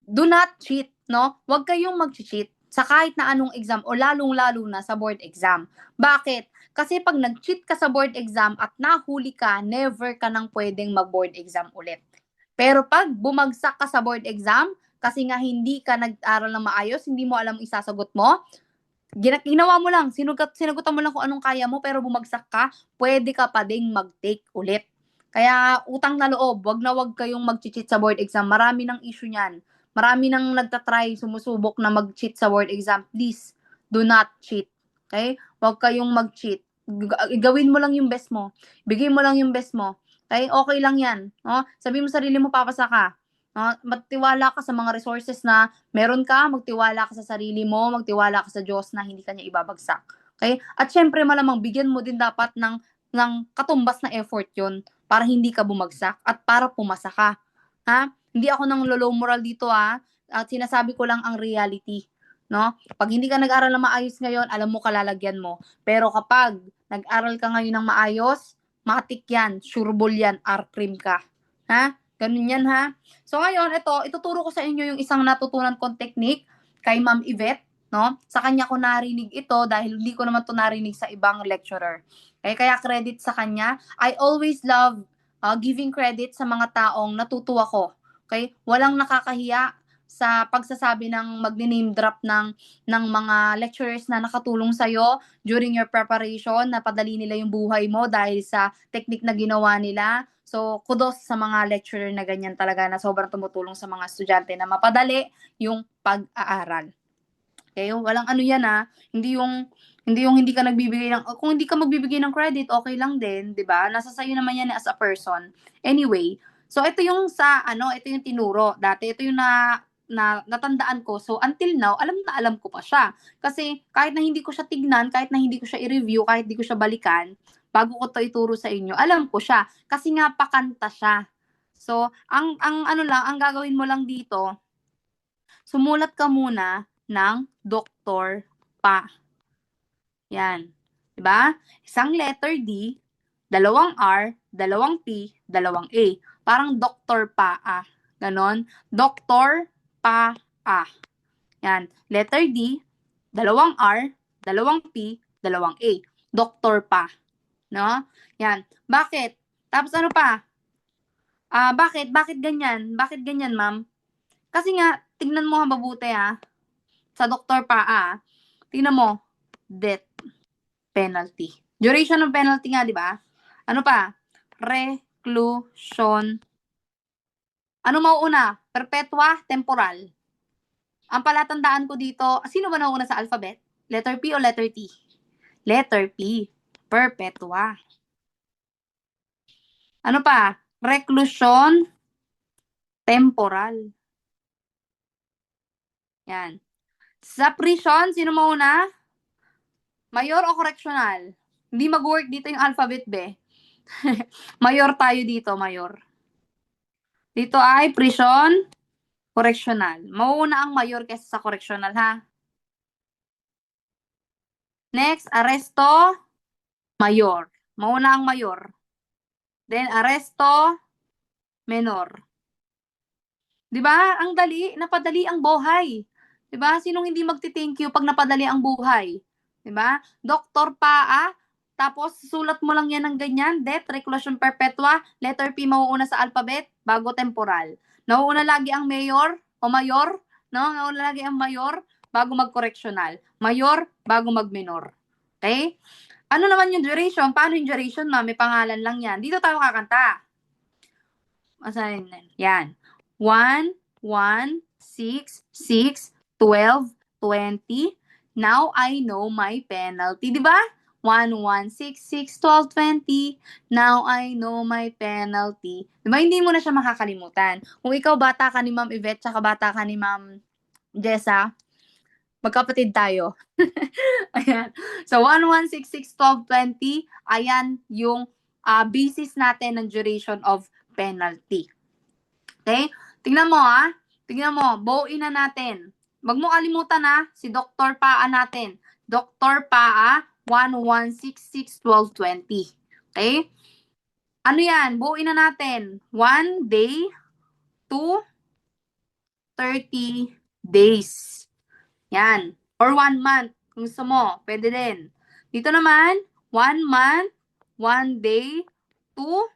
do not cheat, no? Huwag kayong mag-cheat sa kahit na anong exam o lalong-lalo na sa board exam. Bakit? Kasi pag nag-cheat ka sa board exam at nahuli ka, never ka nang pwedeng mag-board exam ulit. Pero pag bumagsak ka sa board exam, kasi nga hindi ka nag-aral ng maayos, hindi mo alam isasagot mo, ginawa mo lang, sinagutan mo lang kung anong kaya mo, pero bumagsak ka, pwede ka pa ding mag-take ulit. Kaya utang na loob, wag kayong mag-cheat sa board exam. Marami ng issue niyan. Marami nang nagtatry, sumusubok na mag-cheat sa board exam. Please, do not cheat. Okay? Wag kayong mag-cheat. Gawin mo lang yung best mo. Bigay mo lang yung best mo. Okay? Okay lang yan. No? Sabihin mo sarili mo, papasa ka. Magtiwala ka sa mga resources na meron ka, magtiwala ka sa sarili mo, magtiwala ka sa Diyos na hindi ka niya ibabagsak. Okay? At siyempre malamang bigyan mo din dapat ng katumbas na effort 'yon para hindi ka bumagsak at para pumasa ka. Ha? Hindi ako nang low moral dito at sinasabi ko lang ang reality, no? Pag hindi ka nag-aral ng maayos ngayon, alam mo kalalagyan mo. Pero kapag nag-aral ka ngayon ng maayos, matik 'yan, sureball 'yan, R-cream ka. Ha? Ganun 'yan ha. So ngayon, ituturo ko sa inyo yung isang natutunan kong technique kay Ma'am Yvette, no? Sa kanya ko narinig ito dahil hindi ko naman to narinig sa ibang lecturer. Kaya credit sa kanya. I always love giving credit sa mga taong natutuwa ko. Okay? Walang nakakahiya sa pagsasabi ng magne-name drop ng mga lecturers na nakatulong sa'yo during your preparation, napadali nila yung buhay mo dahil sa technique na ginawa nila. So, kudos sa mga lecturer na ganyan talaga na sobrang tumutulong sa mga estudyante na mapadali yung pag-aaral. Okay? Walang ano yan hindi hindi ka nagbibigay ng, kung hindi ka magbibigay ng credit, okay lang din, di ba? Nasa sayo naman yan as a person. Anyway, so ito yung ito yung tinuro. Dati ito yung natandaan ko. So until now, alam na alam ko pa siya. Kasi kahit na hindi ko siya tignan, kahit na hindi ko siya i-review, kahit hindi ko siya balikan, bago ko to ituro sa inyo, alam ko siya. Kasi nga pakanta siya. So, ang gagawin mo lang dito, sumulat ka muna ng Dr. Pa. Yan. Diba? Isang letter D, dalawang R, dalawang P, dalawang A. Parang Dr. Pa. Ganon. Dr. Pa. Yan. Letter D, dalawang R, dalawang P, dalawang A. Dr. Pa. No? Yan. Bakit? Tapos ano pa? Bakit? Bakit ganyan? Bakit ganyan, ma'am? Kasi nga, tignan mo mabuti sa Dr. Pa. Tignan mo, death penalty. Duration ng penalty nga, di ba? Ano pa? Reclusion. Ano mauuna? Perpetua, temporal. Ang palatandaan ko dito, sino ba nauuna sa alphabet? Letter P o letter T? Letter P. Perpetua. Ano pa? Reclusion, temporal. Yan. Sa prison, sino mauna? Mayor o correctional? Hindi mag-work dito yung alphabet, be. Mayor tayo dito, mayor. Dito ay prison, correctional. Mauuna ang mayor kaysa sa correctional, ha? Next, arresto, mayor. Mauna ang mayor. Then, arresto, menor. Diba? Ang dali, napadali ang buhay. Diba? Sinong hindi magti-thank you pag napadali ang buhay? Diba? Dr. Pa, tapos sulat mo lang yan ng ganyan, death, reclusion perpetua, letter P mauuna sa alphabet, bago temporal. Nauuna lagi ang mayor o mayor, no? Nauuna lagi ang mayor bago mag-correctional. Mayor bago mag-minor. Okay? Ano naman yung duration? Paano yung duration, ma? May pangalan lang yan. Dito tayo kakanta. Asahin yan. 1, 1, 6, 6, 12, 20. Now I know my penalty. Di ba? 1, 1, 6, 6, 12, 20. Now I know my penalty. Di ba? Hindi mo na siya makakalimutan. Kung ikaw bata ka ni Ma'am Yvette, tsaka bata ka ni Ma'am Jessa, magkapatid tayo. Ayan. So, 1, 1, 6, 6, 12, 20. Ayan yung basis natin ng duration of penalty. Okay? Tingnan mo Tingnan mo, buuin na natin. Wag mo kalimutan si Dr. Pa natin. Dr. Pa 1, 1, 6, 6, 12, 20. Okay? Ano yan? Buuin na natin. 1 day to 30 days. Yan. Or 1 month. Kung gusto mo, pwede din. Dito naman, 1 month, 1 day to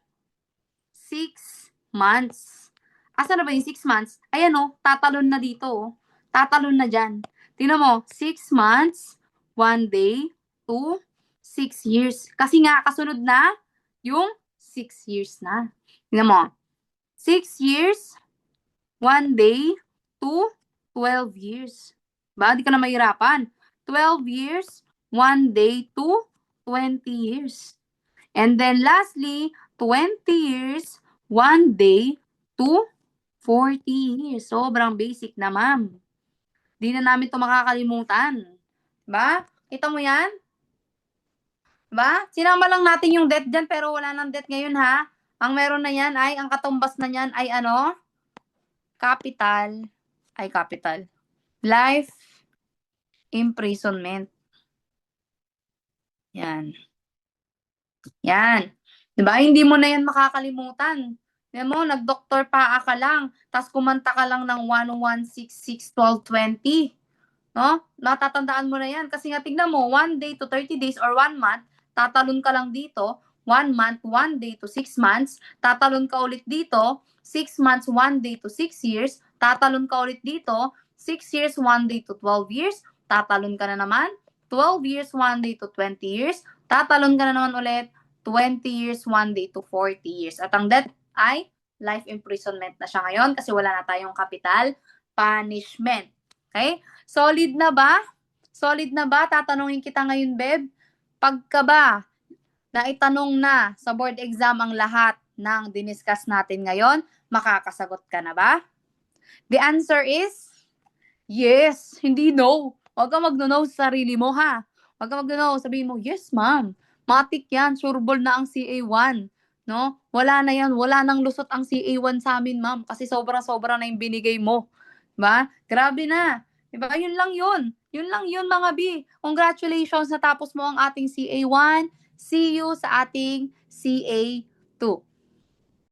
6 months. Asa na ba yung 6 months? Ayan tatalon na dito. Tatalon na dyan. Tingnan mo, 6 months, 1 day, 2, 6 years. Kasi nga, kasunod na yung 6 years na. Tingnan mo, 6 years, 1 day, 2, 12 years. Ba? Di ka na mahirapan. 12 years, 1 day, 2, 20 years. And then lastly, 20 years, 1 day, 2, 40 years. Sobrang basic na, ma'am. Di na namin 'to makakalimutan. 'Di ba? Kita mo 'yan? 'Di ba? Sinama lang natin yung debt diyan pero wala ng debt ngayon, ha? Ang meron na 'yan ay ang katumbas na niyan ay ano? Capital. Life imprisonment. Yan. Yan. 'Di ba? Hindi mo na yan makakalimutan. Tignan mo, nag-Dr. Paa ka lang, tas kumanta ka lang ng 1166 1220. No? Natatandaan mo na yan. Kasi nga, tignan mo, 1 day to 30 days or 1 month, tatalon ka lang dito, 1 month, 1 day to 6 months, tatalon ka ulit dito, 6 months, 1 day to 6 years, tatalon ka ulit dito, 6 years, 1 day to 12 years, tatalon ka na naman, 12 years, 1 day to 20 years, tatalon ka na naman ulit, 20 years, 1 day to 40 years. At ang death ay life imprisonment na siya ngayon kasi wala na tayong capital punishment. Okay? Solid na ba? Solid na ba? Tatanungin kita ngayon, Beb. Pagka ba naitanong na sa board exam ang lahat ng diniscuss natin ngayon, makakasagot ka na ba? The answer is yes, hindi no. Huwag ka mag-no sa sarili mo, ha? Huwag ka mag-no, sabihin mo, yes, ma'am. Matik yan, sureball na ang CA1. No? Wala na yan, wala nang lusot ang CA1 sa amin, ma'am, kasi sobra-sobra na yung binigay mo. Diba? Grabe na. Diba? Yun lang yun. Yun lang yun, mga B. Congratulations, natapos mo ang ating CA1. See you sa ating CA2.